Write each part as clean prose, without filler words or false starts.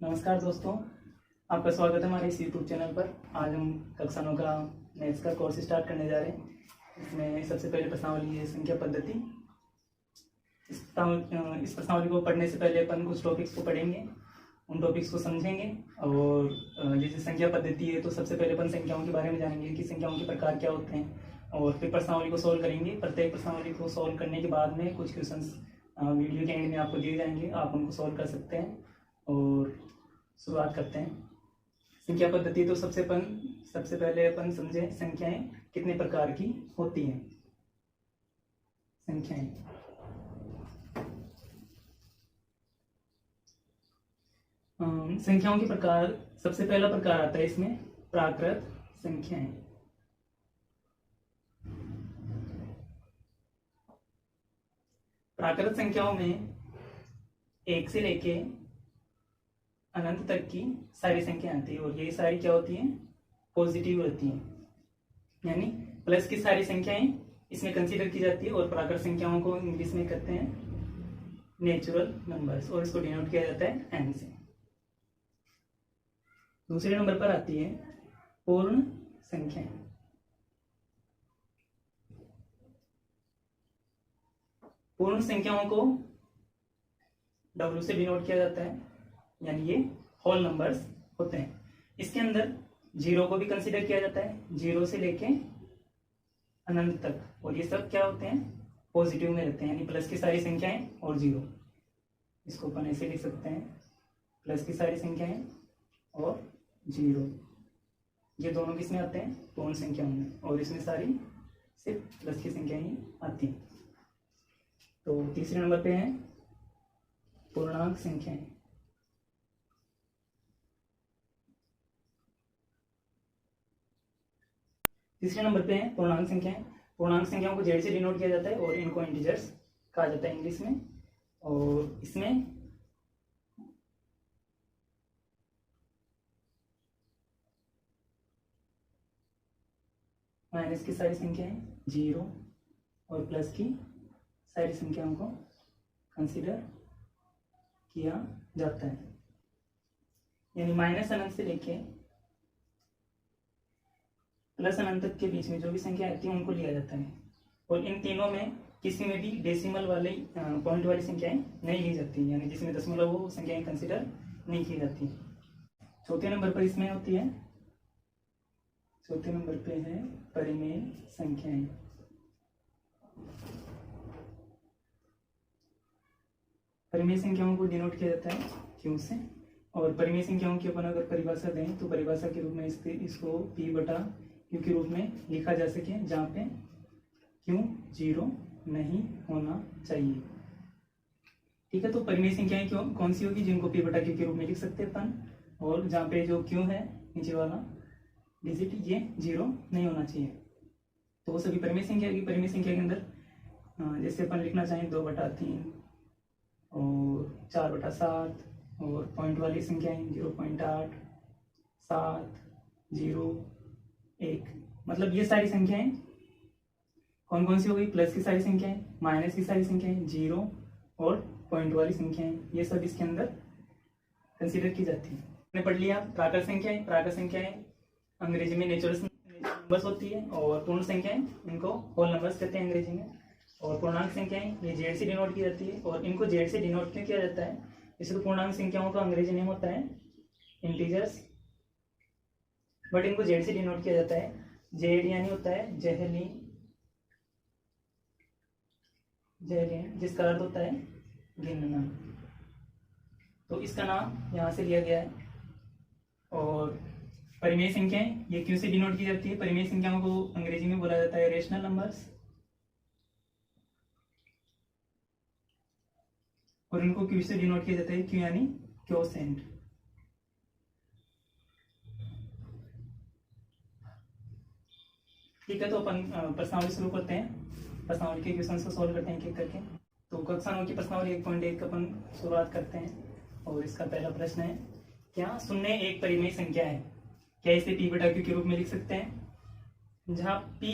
नमस्कार दोस्तों, आपका स्वागत है हमारे इस यूट्यूब चैनल पर। आज हम कक्षा 9 का मैथ्स का कोर्स स्टार्ट करने जा रहे हैं। इसमें सबसे पहले प्रश्नावली है संख्या पद्धति। इस प्रश्नावली को पढ़ने से पहले अपन कुछ टॉपिक्स को पढ़ेंगे, उन टॉपिक्स को समझेंगे। और जैसे संख्या पद्धति है तो सबसे पहले अपन संख्याओं के बारे में जानेंगे कि संख्याओं के प्रकार क्या होते हैं, और फिर प्रश्नावली को सॉल्व करेंगे। प्रत्येक प्रश्नावली को सॉल्व करने के बाद में कुछ क्वेश्चंस वीडियो के एंड में आपको दिए जाएंगे, आप उनको सॉल्व कर सकते हैं। और शुरुआत करते हैं। संख्या पद्धति तो सबसे पहले अपन समझे संख्याएं कितने प्रकार की होती हैं। संख्याओं के प्रकार, सबसे पहला प्रकार आता है इसमें प्राकृत संख्याएं। प्राकृत संख्याओं में एक से लेके अनंत तक की सारी संख्या आती है, और ये सारी क्या होती हैं? पॉजिटिव होती हैं, यानी प्लस की सारी संख्याएं इसमें कंसीडर की जाती है। और प्राकृत संख्याओं को इंग्लिश में कहते हैं नेचुरल नंबर्स, और इसको डिनोट किया जाता है एन से। दूसरे नंबर पर आती है पूर्ण संख्याएं। पूर्ण संख्याओं को W से डिनोट किया जाता है, यानी ये होल नंबर्स होते हैं। इसके अंदर जीरो को भी कंसीडर किया जाता है, जीरो से लेके अनंत तक, और ये सब क्या होते हैं? पॉजिटिव में रहते हैं, यानी प्लस की सारी संख्याएं और जीरो। इसको अपन ऐसे लिख सकते हैं, प्लस की सारी संख्याएं और जीरो। ये दोनों किसमें आते हैं? पूर्ण संख्याओं में, और इसमें सारी सिर्फ प्लस की संख्याएं ही आती हैं। तो तीसरे नंबर पे है पूर्णांक संख्याएं। तीसरे नंबर पे है पूर्णांक संख्याएं। पूर्णांक संख्याओं को जेड से डिनोट किया जाता है, और इनको इंटीजर्स कहा जाता है इंग्लिश में। और इसमें माइनस की सारी संख्याएं, जीरो और प्लस की सारी संख्याओं को कंसीडर किया जाता है, यानी माइनस अनंत से लेके प्लस अनंत तक के बीच में जो भी संख्या आती है उनको लिया जाता है। और इन तीनों में किसी में भी डेसिमल वाले पॉइंट वाली संख्याएं नहीं ली जाती, यानी जिसमें दशमलव वो संख्याएं कंसीडर नहीं की जाती। चौथे नंबर पर इसमें होती है, चौथे नंबर पे है परिमेय संख्याएं। परिमेय संख्याओं को डिनोट किया जाता है क्यों से। और परिमेय संख्याओं की अपन अगर परिभाषा दें तो परिभाषा के रूप में इसको P बटा Q के रूप में लिखा जा सके, जहाँ पे Q जीरो नहीं होना चाहिए। ठीक है, तो परिमेय संख्याएं कौन सी होगी? जिनको P बटा Q के रूप में लिख सकते हैं अपन, और जहाँ पे जो Q है नीचे वाला डिजिट ये जीरो नहीं होना चाहिए। तो वो सभी परिमेय संख्या की। परिमेय संख्या के अंदर जैसे अपन लिखना चाहें 2/3 और 4/7, और पॉइंट वाली संख्याएं 0.8, 7, 0, 1, मतलब ये सारी संख्याएं कौन कौन सी हो गई? प्लस की सारी संख्याएं, माइनस की सारी संख्याएं, जीरो और पॉइंट वाली संख्याएं, ये सब इसके अंदर कंसीडर की जाती है। हमने पढ़ लिया प्राकृत संख्याएं। प्राकृत संख्याएं अंग्रेजी में नेचुरल नंबर्स होती है, और पूर्ण संख्याएं इनको होल नंबर्स कहते हैं अंग्रेजी में। और पूर्णांक संख्याएं ये जेड से डिनोट की जाती है, और इनको जेड से डिनोट क्यों किया जाता है? इसे तो पूर्णांक संख्याओं का अंग्रेजी नेम होता है इंटीजर्स, बट इनको जेड से डिनोट किया जाता है। जेड यानी होता है जहली, जिसका अर्थ होता है गिनना, तो इसका नाम यहाँ से लिया गया है। और परिमेय संख्याएं ये क्यों से डिनोट की जाती है? परिमेय संख्याओं को अंग्रेजी में बोला जाता है रेशनल नंबर्स, और इनको क्यू से डिनोट किया जाता है, क्यू यानी क्वोशेंट। ठीक है, तो अपन प्रश्नावली शुरू करते हैं। प्रश्नावली के क्वेश्चन को सॉल्व करते हैं एक एक करके। तो कक्षा 9 की प्रश्नावली 1.1 अपन शुरुआत करते हैं, और इसका पहला प्रश्न है, क्या शून्य एक परिमेय संख्या है? क्या इसे P बटा Q के रूप में लिख सकते हैं, जहाँ P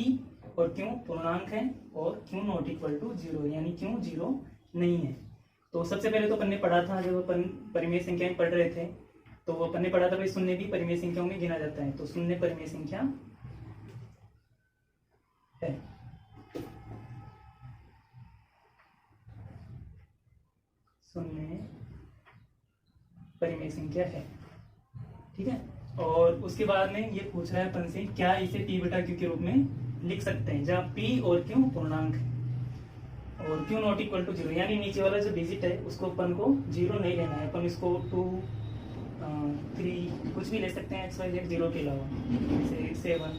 और Q पूर्णांक है और Q not equal to zero, यानी Q जीरो नहीं है। तो सबसे पहले तो अपन ने पढ़ा था, जब अपन परिमेय संख्याएं पढ़ रहे थे तो अपन ने पढ़ा था भाई शून्य भी परिमेय संख्याओं में गिना जाता है, तो शून्य परिमेय संख्या है। शून्य परिमेय संख्या है, ठीक है। और उसके बाद में ये पूछ रहा है अपन से, क्या इसे p बटा q के रूप में लिख सकते हैं, जहाँ p और q पूर्णांक है और q नॉट इक्वल टू 0, यानी नीचे वाला जो डिजिट है उसको अपन को 0 नहीं लेना है, अपन इसको 2 3 कुछ भी ले सकते हैं XYZ 0 के अलावा, जैसे 7,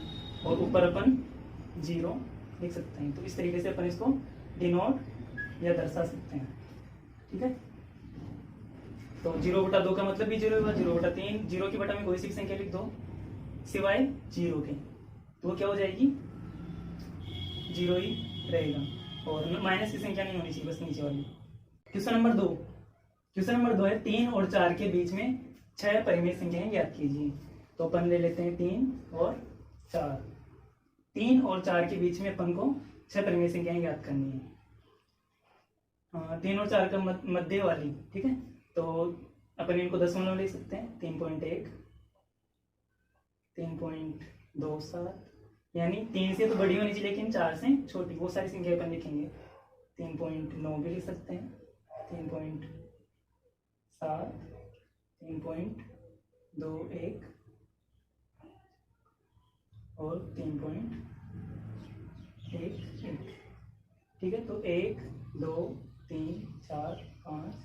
और ऊपर अपन 0 लिख सकते हैं। तो इस तरीके से अपन इसको डिनोट या दर्शा सकते हैं, ठीक है। तो 0/2 का मतलब भी 0 होगा, 0/3, 0 की बटा में कोई सी भी संख्या लिख दो सिवाय 0 के, तो वो क्या हो जाएगी, 0 ही रहेगा, और माइनस की संख्या नहीं होनी चाहिए, बस नीचे वाली। क्वेश्चन नंबर 2 है 3 और 4 के बीच में 6 परिमेय संख्याएं ज्ञात कीजिए। तो अपन ले लेते हैं 3 और 4। 3 और 4 के बीच में अपन को 6 परिमेय संख्याएं ज्ञात करनी है। 3 और 4 का मध्य वाली, ठीक है। तो अपन इनको दशमलव ले सकते हैं, 3.1, 3.27, यानी 3 से तो बड़ी होनी चाहिए लेकिन 4 से छोटी, वो सारी संख्या अपन लिखेंगे। 3.9 भी लिख सकते हैं, 3.7, 3.21 और 3.11, ठीक है। तो 1 2 3 4 5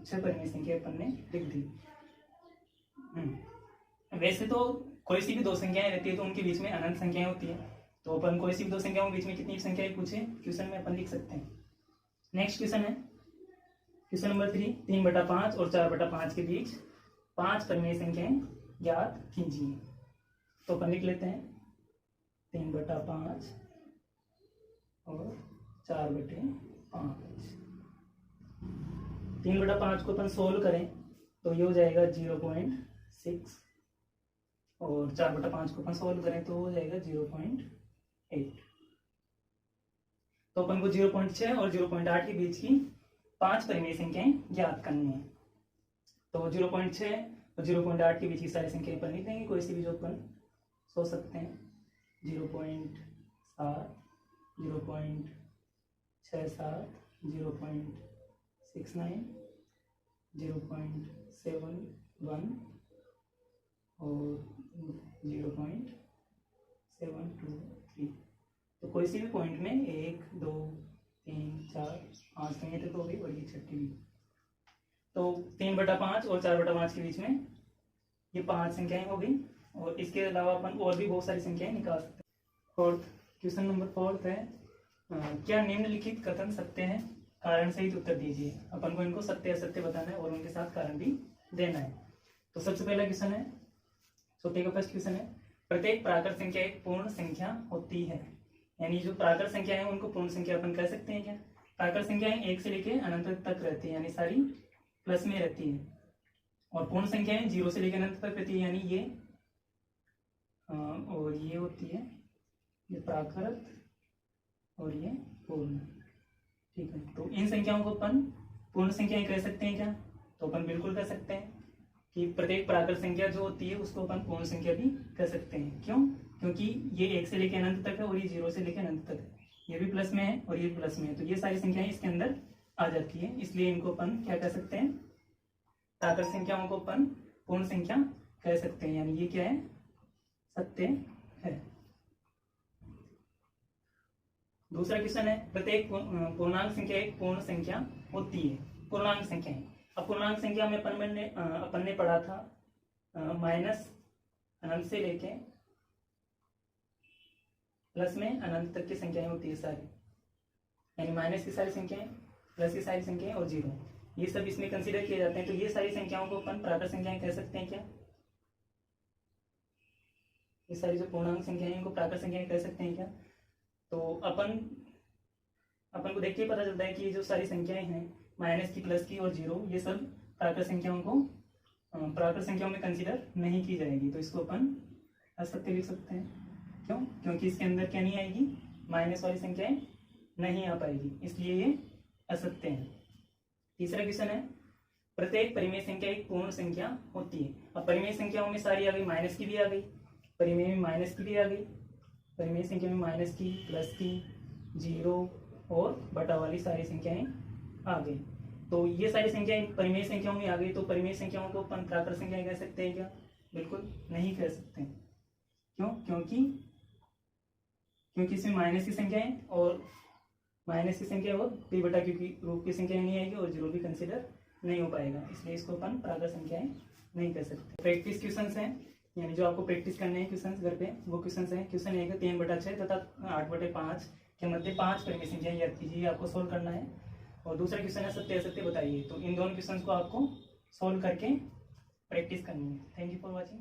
6 परिमेय संख्या अपन ने लिख दी। वैसे तो कोई सी भी दो संख्याएं रहती है तो उनके बीच में अनंत संख्याएं होती है, तो अपन कोई सी भी दो संख्याओं के बीच में कितनी संख्याएं पूछे क्वेश्चन में अपन लिख सकते हैं। नेक्स्ट क्वेश्चन है क्वेश्चन नंबर 3, 3/5 और 4/5 के बीच 5 परिमेय संख्याएं ज्ञात कीजिए। तो अपन लिख लेते हैं 3/5 और 4/5। 3/5 को अपन सोल्व करें तो ये हो जाएगा 0.6, और 4/5 को अपन सोल्व करें तो हो जाएगा 0.8। तो अपन को 0.6 और 0.8 के बीच की 5 परिमेय संख्याएं ज्ञात करनी है। तो 0.6 और 0.8 के बीच की सारी संख्याएं अपन लिख देंगे, कोई सी भी जो अपन सोच सकते हैं। 0.7, 0.67, 0.69, 0.71 और 0.723। तो कोई सी भी पॉइंट में 1 2 3 4 5 संख्या तक हो गई, बड़ी छठी भी। तो 3/5 और 4/5 के बीच में ये 5 संख्याएं हो गई, और इसके अलावा अपन और भी बहुत सारी संख्याएं निकाल सकते हैं। फोर्थ क्वेश्चन नंबर 4 है, क्या निम्नलिखित कथन सत्य है, कारण सहित उत्तर दीजिए। अपन को इनको सत्य असत्य बताना है और उनके साथ कारण भी देना है। तो सबसे पहला क्वेश्चन है, छोटे का फर्स्ट क्वेश्चन है, प्रत्येक प्राकृत संख्या एक पूर्ण संख्या होती है। यानी जो प्राकृत संख्या है उनको पूर्ण संख्या अपन कह सकते हैं क्या। प्राकृत संख्याएं 1 से लेके अनंत तक रहती है, यानी सारी प्लस में रहती है, और पूर्ण संख्याएं 0 से लेकर अनंत तक रहती है, यानी ये और ये होती है, ये प्राकृत और ये पूर्ण, ठीक है। तो इन संख्याओं को अपन पूर्ण संख्याएं कह सकते हैं क्या। तो अपन बिल्कुल कह सकते हैं कि प्रत्येक प्राकृत संख्या जो होती है उसको अपन पूर्ण संख्या भी कह सकते हैं। क्यों, क्योंकि ये 1 से लेकर अनंत तक है और ये 0 से लेकर अनंत तक है, ये भी प्लस में है और ये प्लस में है, तो ये सारी संख्याएं इसके अंदर आ जाती है, इसलिए इनको अपन क्या कह सकते हैं, प्राकृत संख्याओं को अपन पूर्ण संख्या कह सकते हैं, यानी ये क्या है, सत्य है। दूसरा क्वेश्चन है, प्रत्येक पूर्णांक संख्या एक पूर्ण संख्या होती है। पूर्णांक संख्या है, अब पूर्णांक संख्या में अपन ने पढ़ा था माइनस अनंत से लेके प्लस में अनंत तक की संख्याएं होती है सारी, यानी माइनस की सारी संख्याएं, प्लस की सारी संख्याएं और 0, ये सब इसमें कंसीडर किए जाते हैं। तो ये सारी संख्याओं को अपन प्राकृत संख्याएं कह सकते हैं क्या। ये सारी जो पूर्णांक संख्याएं इनको प्राकृत संख्याएं कह सकते हैं क्या। तो अपन को देख के पता चलता है कि ये जो सारी संख्याएं हैं, माइनस की, प्लस की और 0, ये सब प्राकृत संख्याओं को प्राकृत संख्याओं में कंसीडर नहीं की जाएगी, तो इसको अपन असत्य लिख सकते हैं। क्यों, क्योंकि इसके अंदर क्या नहीं आएगी, माइनस वाली संख्याएं नहीं आ पाएगी, इसलिए ये असत्य है। तीसरा क्वेश्चन है, प्रत्येक परिमेय संख्या एक पूर्ण संख्या होती है। अब परिमेय संख्याओं में सारी आ गई, माइनस की भी आ गई, परिमेय में माइनस की भी आ गई, परिमेय संख्या में माइनस की, प्लस की, जीरो और बटा वाली सारी संख्याएं आ गई। तो ये सारी संख्याएं परिमेय संख्याओं में आ गई, तो परिमेय संख्याओं को अपन प्राकृत संख्याएं कह सकते हैं क्या? बिल्कुल नहीं कह सकते। क्यों? क्योंकि इसमें माइनस की संख्या है और माइनस की संख्या और पी बटा क्योंकि रूप की संख्या नहीं आएगी और जीरो भी कंसिडर नहीं हो पाएगा, इसलिए इसको अपन प्राकृत संख्याएं नहीं कर सकते। प्रैक्टिस क्वेश्चंस हैं, यानी जो आपको प्रैक्टिस करने हैं क्वेश्चंस घर पे, वो क्वेश्चंस हैं। क्वेश्चन 1 3/6 तथा 8/5 के मध्य 5 परिमेय संख्याएं याद कीजिए, आपको सोल्व करना है। और दूसरा क्वेश्चन है सत्य असत्य बताइए। तो इन दोनों क्वेश्चंस को आपको सोल्व करके प्रैक्टिस करनी है। Thank you for watching.